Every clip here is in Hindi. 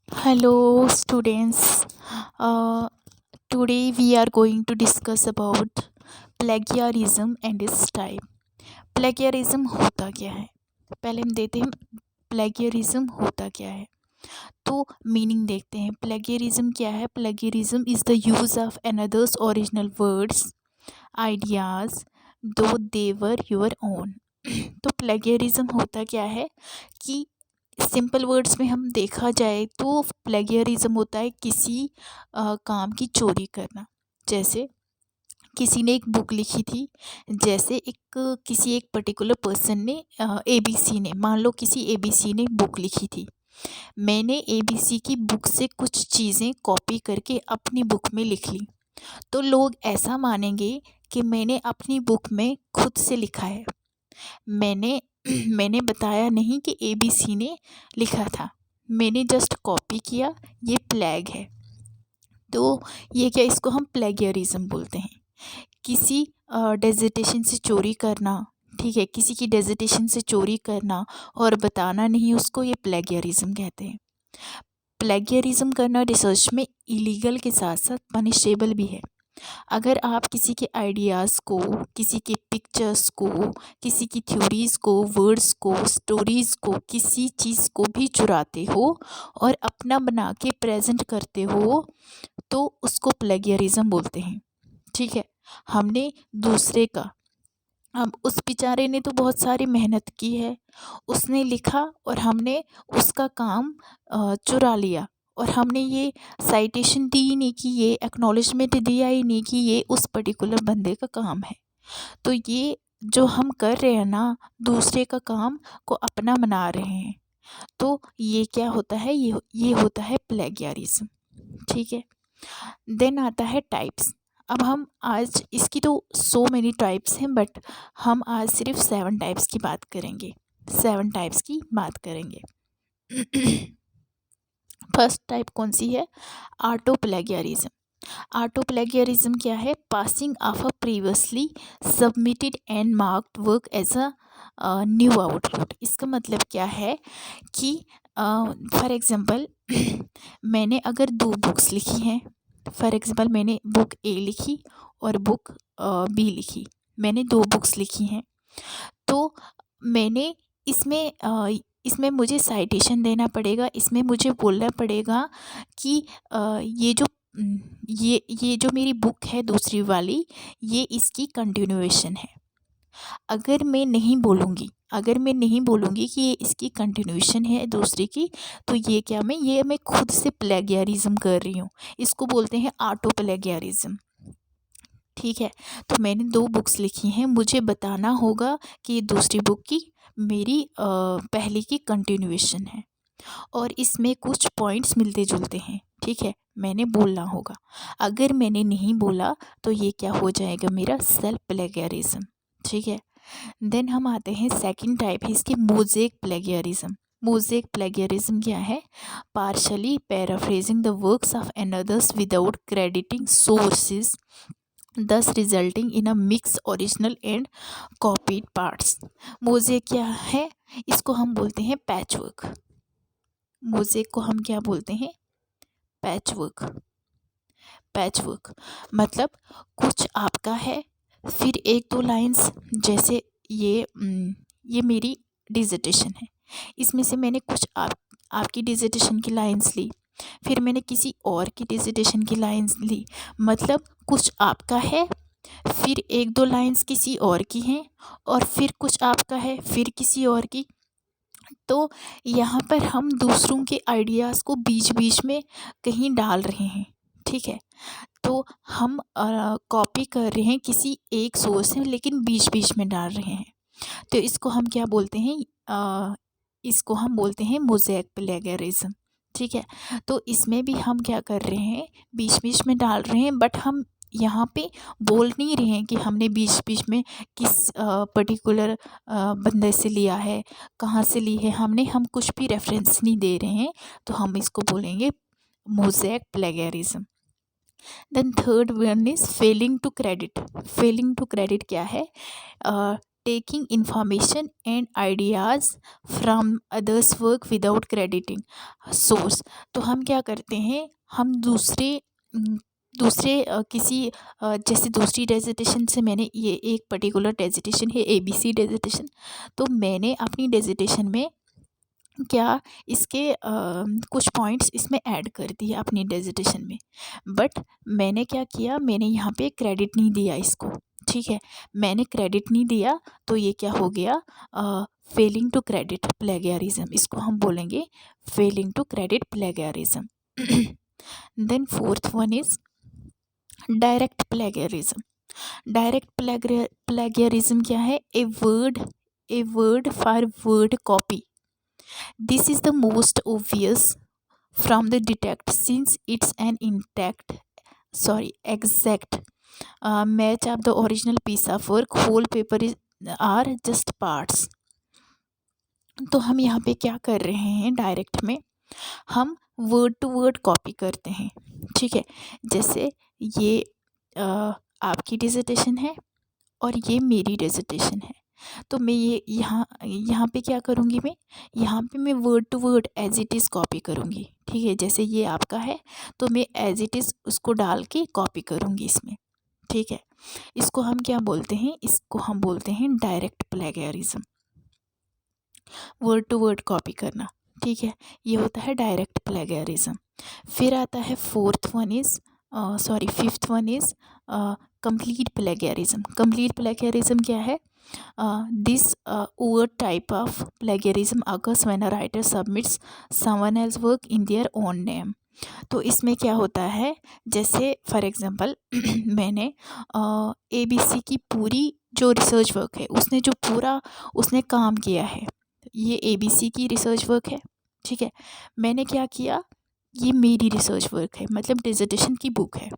Hello, students. Uh, Today we are going to discuss about plagiarism and its type. Plagiarism होता क्या है? पहले हम देते हैं प्लेगियरिज्म होता क्या है। तो मीनिंग देखते हैं। प्लेगियरिज्म क्या है? Plagiarism is the use of another's original words ideas दो दे वर योर ओन। तो प्लेगियरिज्म होता क्या है कि सिंपल वर्ड्स में हम देखा जाए तो प्लेगियरिज्म होता है किसी काम की चोरी करना। जैसे किसी ने एक बुक लिखी थी, जैसे किसी एक पर्टिकुलर पर्सन ने एबीसी ने, मान लो किसी एबीसी ने बुक लिखी थी। मैंने एबीसी की बुक से कुछ चीज़ें कॉपी करके अपनी बुक में लिख ली, तो लोग ऐसा मानेंगे कि मैंने अपनी बुक में खुद से लिखा है। मैंने मैंने बताया नहीं कि एबीसी ने लिखा था, मैंने जस्ट कॉपी किया, ये प्लेग है। तो ये क्या, इसको हम प्लेगियरिज्म बोलते हैं। किसी डेजिटेशन से चोरी करना, ठीक है, किसी की डेजिटेशन से चोरी करना और बताना नहीं उसको, ये प्लेगियरिज्म कहते हैं। प्लेगियरिज्म करना रिसर्च में इलीगल के साथ साथ पनिशेबल भी है। अगर आप किसी के आइडियाज़ को, किसी के पिक्चर्स को, किसी की थ्योरीज़ को, वर्ड्स को, स्टोरीज़ को, किसी चीज़ को भी चुराते हो और अपना बना के प्रेजेंट करते हो, तो उसको प्लेगियरिज्म बोलते हैं। ठीक है, हमने दूसरे का, अब उस बेचारे ने तो बहुत सारी मेहनत की है, उसने लिखा और हमने उसका काम चुरा लिया, और हमने ये साइटेशन दी ही नहीं कि ये एक्नॉलेजमेंट दिया ही नहीं कि ये उस पर्टिकुलर बंदे का काम है। तो ये जो हम कर रहे हैं ना, दूसरे का काम को अपना बना रहे हैं, तो ये क्या होता है, ये होता है प्लेगियरिज्म। ठीक है, देन आता है टाइप्स। अब हम आज इसकी तो सो मेनी टाइप्स हैं, बट हम आज सिर्फ 7 टाइप्स की बात करेंगे। 7 टाइप्स की बात करेंगे। फर्स्ट टाइप कौन सी है? Auto plagiarism. ऑटो प्लेगियरिज्म क्या है? Passing off a previously submitted and marked work as a new output. इसका मतलब क्या है कि फॉर एग्जांपल मैंने अगर 2 बुक्स लिखी हैं, फॉर एग्जांपल मैंने बुक ए लिखी और बुक बी लिखी, मैंने 2 बुक्स लिखी हैं, तो मैंने इसमें इसमें मुझे साइटेशन देना पड़ेगा, इसमें मुझे बोलना पड़ेगा कि ये जो ये जो मेरी बुक है दूसरी वाली, ये इसकी कंटिन्यूएशन है। अगर मैं नहीं बोलूँगी, अगर मैं नहीं बोलूँगी कि ये इसकी कंटिन्यूएशन है दूसरे की, तो ये मैं खुद से प्लेगियरिज्म कर रही हूँ। इसको बोलते हैं ऑटो प्लेगियरिज्म। ठीक है, तो मैंने 2 बुक्स लिखी हैं, मुझे बताना होगा कि ये दूसरी बुक की मेरी पहले की कंटिन्यूएशन है, और इसमें कुछ पॉइंट्स मिलते जुलते हैं। ठीक है, मैंने बोलना होगा। अगर मैंने नहीं बोला तो ये क्या हो जाएगा, मेरा सेल्फ प्लेगियरिज्म। ठीक है, देन हम आते हैं सेकंड टाइप है इसकी, मोज़ेक प्लेगियरिज्म। मोज़ेक प्लेगियरिज्म क्या है? Partially paraphrasing the works of another's without crediting sources, thus resulting in a mix original and copied parts। Mosaic क्या है? इसको हम बोलते हैं पैचवर्क। मोज़ेक को हम क्या बोलते हैं? पैचवर्क। पैचवर्क मतलब कुछ आपका है, फिर 1-2 लाइंस, जैसे ये मेरी डिज़र्टेशन है, इसमें से मैंने कुछ आपकी डिज़र्टेशन की लाइंस ली, फिर मैंने किसी और की डिज़र्टेशन की लाइंस ली, मतलब कुछ आपका है, फिर 1-2 लाइंस किसी और की हैं, और फिर कुछ आपका है, फिर किसी और की। तो यहाँ पर हम दूसरों के आइडियाज़ को बीच बीच में कहीं डाल रहे हैं। ठीक है, तो हम कॉपी कर रहे हैं किसी एक सोर्स से, लेकिन बीच बीच में डाल रहे हैं। तो इसको हम क्या बोलते हैं? इसको हम बोलते हैं मोज़ेक प्लेगियरिज्म। ठीक है, तो इसमें भी हम क्या कर रहे हैं, बीच बीच में डाल रहे हैं, बट हम यहाँ पे बोल नहीं रहे हैं कि हमने बीच बीच में किस पर्टिकुलर बंदे से लिया है, कहाँ से ली है, हम कुछ भी रेफरेंस नहीं दे रहे हैं, तो हम इसको बोलेंगे mosaic plagiarism. Then third one is failing to credit. Failing to credit क्या है? Taking information and ideas from others work without crediting source. तो हम क्या करते हैं, हम दूसरे किसी जैसे दूसरी डेजिटेशन से मैंने ये एक पर्टिकुलर डेजिटेशन है ABC डेजिटेशन, तो मैंने अपनी डेजिटेशन में क्या इसके कुछ पॉइंट्स इसमें ऐड कर दिए अपनी डेजिटेशन में, बट मैंने क्या किया, मैंने यहाँ पे क्रेडिट नहीं दिया इसको। ठीक है, मैंने क्रेडिट नहीं दिया तो ये क्या हो गया, फेलिंग टू क्रेडिट प्लेगियरिज्म, इसको हम बोलेंगे failing to credit plagiarism. Then fourth one is direct plagiarism. Direct plagiarism क्या है, a word for word copy. This is the most obvious from the detect since it's an exact match of the original piece of work. Whole paper are just parts. तो हम यहाँ पे क्या कर रहे हैं, डायरेक्ट में हम वर्ड टू वर्ड कॉपी करते हैं। ठीक है, जैसे ये आपकी डिजिटेशन है और ये मेरी डिजिटेशन है, तो मैं ये यहाँ पे क्या करूँगी, मैं यहाँ पे मैं word to word as it is copy करूँगी। ठीक है, जैसे ये आपका है तो मैं एज इट इज़ उसको डाल के कॉपी करूँगी इसमें। ठीक है, इसको हम क्या बोलते हैं, इसको हम बोलते हैं direct plagiarism, word to word copy करना। ठीक है, ये होता है डायरेक्ट प्लेगियरिज्म। फिर आता है fifth one is complete plagiarism. Complete plagiarism क्या है, this word type of plagiarism occurs when a writer submits someone else's work in their own name। तो इसमें क्या होता है, जैसे फॉर एग्जांपल मैंने ABC की पूरी जो रिसर्च वर्क है, उसने जो पूरा उसने काम किया है, ये ABC की रिसर्च वर्क है। ठीक है, मैंने क्या किया, ये मेरी रिसर्च वर्क है, मतलब डिसर्टेशन की बुक है,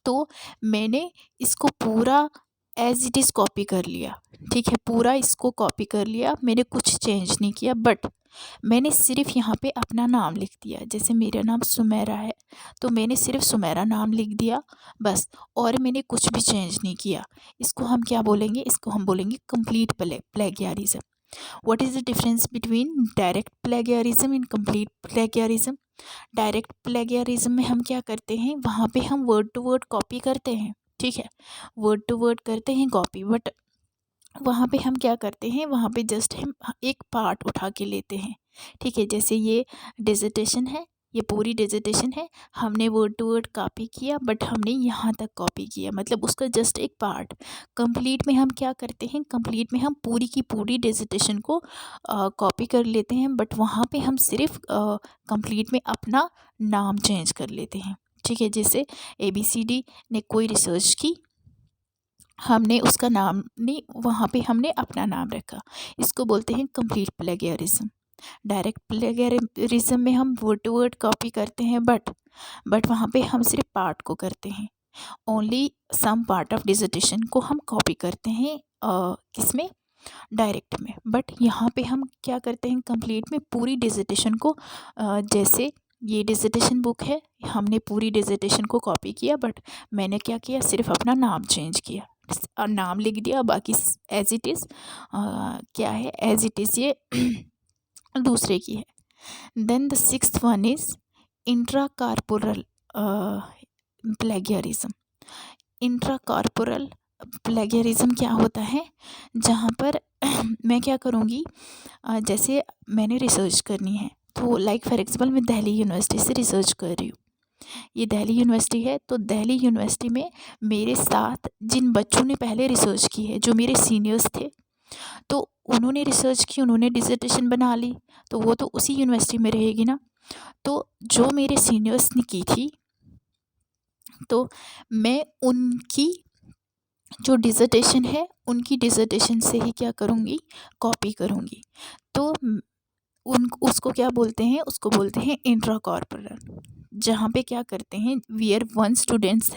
तो मैंने इसको पूरा एज इट इज़ कॉपी कर लिया। ठीक है, पूरा इसको कॉपी कर लिया, मैंने कुछ चेंज नहीं किया, बट मैंने सिर्फ यहाँ पे अपना नाम लिख दिया। जैसे मेरा नाम सुमेरा है तो मैंने सिर्फ सुमेरा नाम लिख दिया बस, और मैंने कुछ भी चेंज नहीं किया। इसको हम क्या बोलेंगे, इसको हम बोलेंगे complete plagiarism. What is the difference between direct plagiarism and complete plagiarism? Direct plagiarism में हम क्या करते हैं, वहाँ पे हम वर्ड टू वर्ड कॉपी करते हैं। ठीक है, वर्ड टू वर्ड करते हैं कॉपी, बट वहाँ पे हम क्या करते हैं, वहाँ पे जस्ट हम एक पार्ट उठा के लेते हैं। ठीक है, जैसे ये डिजिटेशन है, ये पूरी डिजिटेशन है, हमने वर्ड टू वर्ड कॉपी किया, बट हमने यहाँ तक कॉपी किया, मतलब उसका जस्ट एक पार्ट। कंप्लीट में हम क्या करते हैं, कंप्लीट में हम पूरी की पूरी डिजिटेशन को कॉपी कर लेते हैं, बट वहाँ पे हम सिर्फ कंप्लीट में अपना नाम चेंज कर लेते हैं। ठीक है, जैसे ABCD ने कोई रिसर्च की, हमने उसका नाम नहीं, वहाँ पे हमने अपना नाम रखा, इसको बोलते हैं कंप्लीट प्लेगियरिज्म। डायरेक्ट प्लेगियरिज्म में हम वर्ड टू वर्ड कॉपी करते हैं, बट वहाँ पे हम सिर्फ पार्ट को करते हैं, only some part of dissertation को हम कॉपी करते हैं किसमें, डायरेक्ट में। बट यहाँ पे हम क्या करते हैं, कंप्लीट में पूरी डिजिटेशन को जैसे ये डिजिटेशन बुक है, हमने पूरी डिजिटेशन को कॉपी किया, बट मैंने क्या किया, सिर्फ अपना नाम चेंज किया और नाम लिख दिया, बाकी एज इट इज़ क्या है, एज इट इज़ ये दूसरे की है। Then the sixth one is intra corporal plagiarism. Intra corporal plagiarism क्या होता है, जहाँ पर मैं क्या करूँगी, जैसे मैंने रिसर्च करनी है, तो लाइक फॉर एग्जाम्पल मैं दिल्ली यूनिवर्सिटी से रिसर्च कर रही हूँ, ये दिल्ली यूनिवर्सिटी है, तो दिल्ली यूनिवर्सिटी में मेरे साथ जिन बच्चों ने पहले रिसर्च की है, जो मेरे सीनियर्स थे, तो उन्होंने रिसर्च की, उन्होंने डिसर्टेशन बना ली, तो वो तो उसी यूनिवर्सिटी में रहेगी ना। तो जो मेरे सीनियर्स ने की थी, तो मैं उनकी जो डिसर्टेशन है, उनकी डिसर्टेशन से ही क्या करूँगी, कॉपी करूँगी। तो उसको क्या बोलते हैं, उसको बोलते हैं इंट्रा कॉर्पोरल, जहाँ पे क्या करते हैं, where one students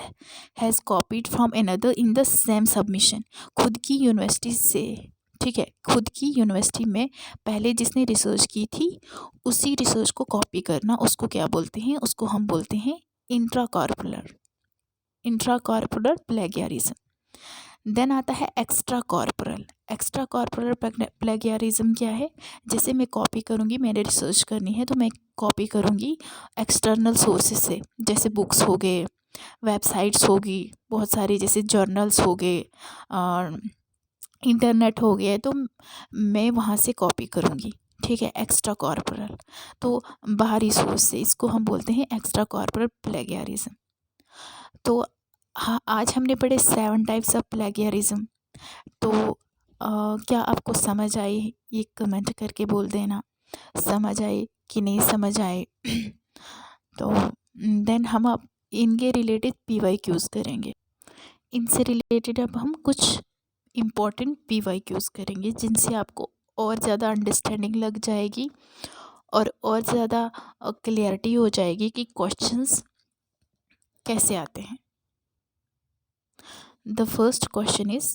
has copied from another in the same submission. खुद की यूनिवर्सिटी से, ठीक है, खुद की यूनिवर्सिटी में पहले जिसने रिसर्च की थी, उसी रिसर्च को कॉपी करना, उसको क्या बोलते हैं, उसको हम बोलते हैं इंट्रा कॉर्पोरल प्लेगियरिज्म। देन आता है extra corporal. Extra corporal plagiarism क्या है? जैसे मैं कॉपी करूँगी, मैंने रिसर्च करनी है तो मैं कॉपी करूँगी एक्सटर्नल सोर्सेज से, जैसे बुक्स हो गए, वेबसाइट्स होगी बहुत सारी, जैसे जर्नल्स हो गए, इंटरनेट हो गया, तो मैं वहाँ से कॉपी करूँगी। ठीक है, एक्स्ट्रा कॉर्पोरल, तो बाहरी सोर्स से, इसको हम बोलते हैं एक्स्ट्रा कॉर्पोरल प्लेगियरिज्म। तो हाँ, आज हमने पढ़े 7 टाइप्स ऑफ प्लेगियरिज्म। तो क्या आपको समझ आई? ये कमेंट करके बोल देना समझ आई कि नहीं समझ आए। तो देन हम अब इनके रिलेटेड PYQs करेंगे। इनसे रिलेटेड अब हम कुछ इम्पोर्टेंट PYQs करेंगे, जिनसे आपको और ज़्यादा अंडरस्टैंडिंग लग जाएगी और ज़्यादा क्लियरिटी हो जाएगी कि क्वेश्चंस कैसे आते हैं। The first question is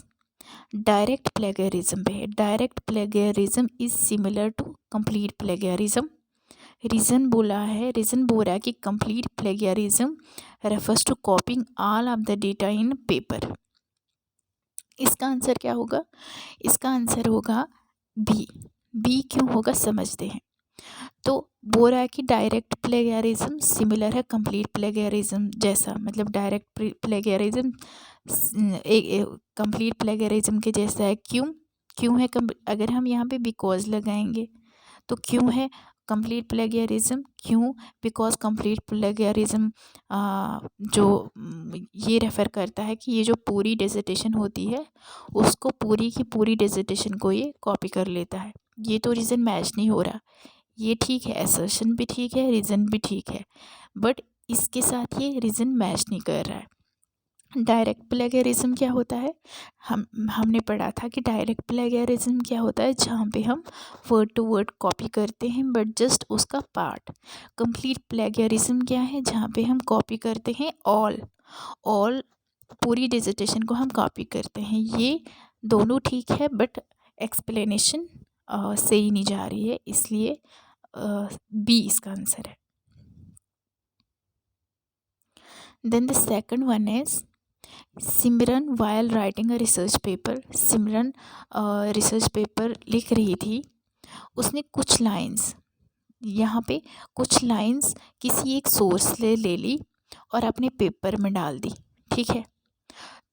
direct plagiarism पे है। Direct plagiarism is similar to complete plagiarism. Reason बोल रहा है कि complete plagiarism refers to copying all of the data in paper. इसका आंसर क्या होगा? इसका आंसर होगा बी। बी क्यों होगा समझते हैं। तो बोल रहा है कि डायरेक्ट प्लेगरिज्म सिमिलर है कंप्लीट प्लेगरिज्म जैसा, मतलब डायरेक्ट प्लेगरिज्म कंप्लीट प्लेगरिज्म के जैसा है। क्यों है? अगर हम यहाँ पे बिकॉज लगाएंगे तो क्यों है कंप्लीट प्लेगरिज्म? क्यों? बिकॉज कंप्लीट प्लेगरिज्म जो ये रेफ़र करता है कि ये जो पूरी डिसर्टेशन होती है उसको पूरी की पूरी डिसर्टेशन को ये कॉपी कर लेता है। ये तो रीज़न मैच नहीं हो रहा। ये ठीक है, असर्शन भी ठीक है, रीज़न भी ठीक है, बट इसके साथ ये रीज़न मैच नहीं कर रहा है। डायरेक्ट प्लेगरिज्म क्या होता है? हमने पढ़ा था कि डायरेक्ट प्लेगरिज्म क्या होता है, जहाँ पे हम वर्ड टू वर्ड कॉपी करते हैं बट जस्ट उसका पार्ट। कंप्लीट प्लेगरिज्म क्या है? जहाँ पे हम कॉपी करते हैं ऑल पूरी डिजिटेशन को हम कॉपी करते हैं। ये दोनों ठीक है, बट एक्सप्लेनेशन सही नहीं जा रही है, इसलिए बी इसका आंसर है। Then the second one is Simran while writing a research paper. Simran research paper लिख रही थी, उसने कुछ लाइंस, यहाँ पे कुछ लाइंस किसी एक सोर्स से ले ली और अपने पेपर में डाल दी। ठीक है,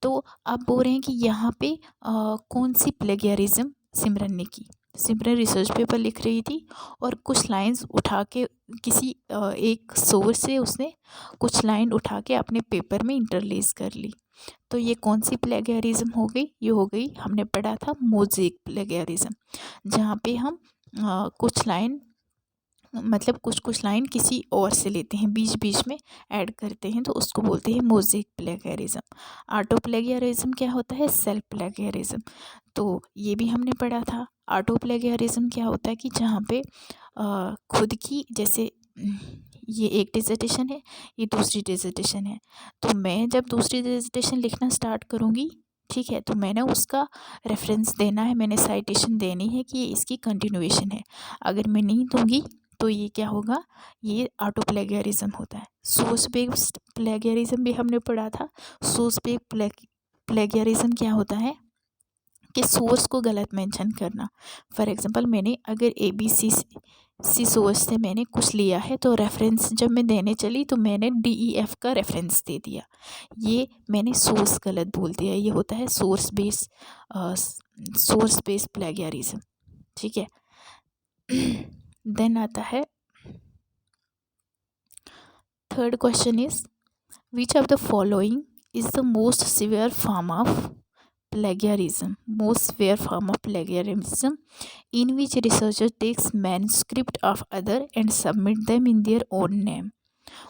तो आप बोल रहे हैं कि यहाँ पे कौन सी प्लेगियरिज्म सिमरन ने की? सिमरन रिसर्च पेपर लिख रही थी और कुछ लाइंस उठा के किसी एक सोर्स से उसने कुछ लाइन उठा के अपने पेपर में इंटरलेस कर ली। तो ये कौन सी प्लेगियरिज्म हो गई? ये हो गई, हमने पढ़ा था मोज़ेक प्लेगियरिज्म, जहाँ पे हम कुछ लाइन, मतलब कुछ लाइन किसी और से लेते हैं, बीच बीच में ऐड करते हैं, तो उसको बोलते हैं मोज़ेक प्लेगियरिज्म। ऑटो प्लेगियरिज्म क्या होता है? Self plagiarism. तो ये भी हमने पढ़ा था। ऑटो प्लेगियरिज्म क्या होता है कि जहाँ पे खुद की, जैसे ये एक डिसर्टेशन है, ये दूसरी डिसर्टेशन है, तो मैं जब दूसरी डिसर्टेशन लिखना स्टार्ट करूँगी, ठीक है, तो मैंने उसका रेफरेंस देना है, मैंने साइटेशन देनी है कि ये इसकी कंटिन्यूएशन है। अगर मैं नहीं दूँगी तो ये क्या होगा? ये ऑटो प्लेगियरिज्म होता है। सोर्स बेस्ड प्लेगियरिज्म भी हमने पढ़ा था। सोर्स बेस्ड प्लेगियरिज्म क्या होता है कि सोर्स को गलत मेंशन करना। फॉर एग्जांपल, मैंने अगर ABC सोर्स से मैंने कुछ लिया है, तो रेफरेंस जब मैं देने चली तो मैंने DEF का रेफरेंस दे दिया, ये मैंने सोर्स गलत बोल दिया। ये होता है सोर्स बेस्ड प्लेगियरिज्म। ठीक है। देन आता है third question is which of the following is the most severe form of plagiarism. Most severe form of plagiarism in which researcher takes manuscript of other and submit them in their own name.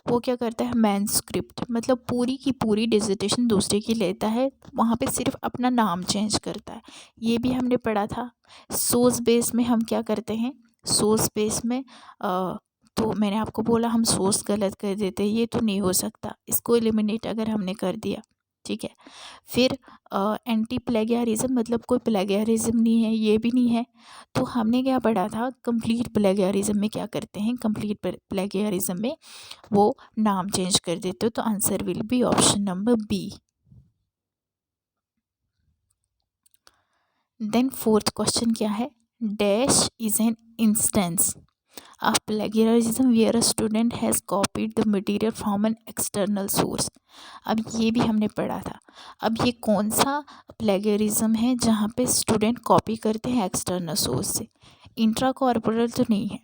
वो क्या करता है? मैनस्क्रिप्ट मतलब पूरी की पूरी डिजिटेशन दूसरे की लेता है, वहाँ पे सिर्फ अपना नाम चेंज करता है। ये भी हमने पढ़ा था। सोर्स बेस में हम क्या करते हैं? सोर्स बेस में तो मैंने आपको बोला हम सोर्स गलत कर देते हैं, ये तो नहीं हो सकता, इसको एलिमिनेट अगर हमने कर दिया, ठीक है। फिर एंटी प्लेगियरिज्म मतलब कोई प्लेगियरिज्म नहीं है, ये भी नहीं है, तो हमने क्या पढ़ा था? कंप्लीट प्लेगियरिज्म में क्या करते हैं? कंप्लीट प्लेगियरिज्म में वो नाम चेंज कर देते हो, तो answer will be option number B. Then fourth question क्या है, dash is an instance of plagiarism where a student has copied the material from an external source. अब ये भी हमने पढ़ा था। अब ये कौन सा प्लेगरिज्म है जहाँ पे स्टूडेंट कॉपी करते हैं एक्सटर्नल सोर्स से? इंट्रा कॉर्पोरल तो नहीं है।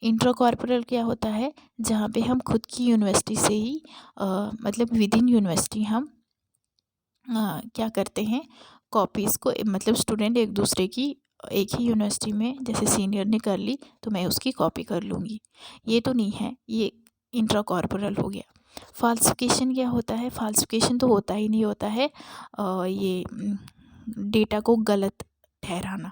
इंट्रा कॉर्पोरल क्या होता है, जहाँ पे हम खुद की यूनिवर्सिटी से ही मतलब विद इन यूनिवर्सिटी हम क्या करते हैं, कॉपीज़ को, मतलब स्टूडेंट एक दूसरे की, एक ही यूनिवर्सिटी में जैसे सीनियर ने कर ली तो मैं उसकी कॉपी कर लूँगी, ये तो नहीं है, ये इंट्रा कॉर्पोरल हो गया। फाल्सिफिकेशन क्या होता है, फाल्सिफिकेशन तो होता ही नहीं होता है, ये डेटा को गलत ठहराना।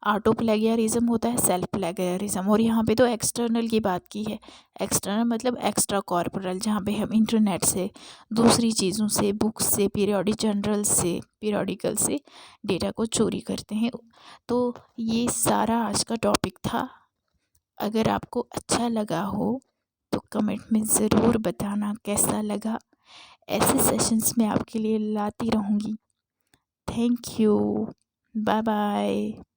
ऑटो प्लेगियरिज्म होता है सेल्फ प्लेगियरिज्म, और यहाँ पे तो एक्सटर्नल की बात की है। एक्सटर्नल मतलब एक्स्ट्रा कॉर्पोरल, जहाँ पे हम इंटरनेट से, दूसरी चीज़ों से, बुक्स से, पीरियोडिक जर्नल से, पीरियोडिकल से डेटा को चोरी करते हैं। तो ये सारा आज का टॉपिक था। अगर आपको अच्छा लगा हो तो कमेंट में ज़रूर बताना कैसा लगा। ऐसे सेशंस मैं आपके लिए लाती रहूँगी। Thank you. Bye bye.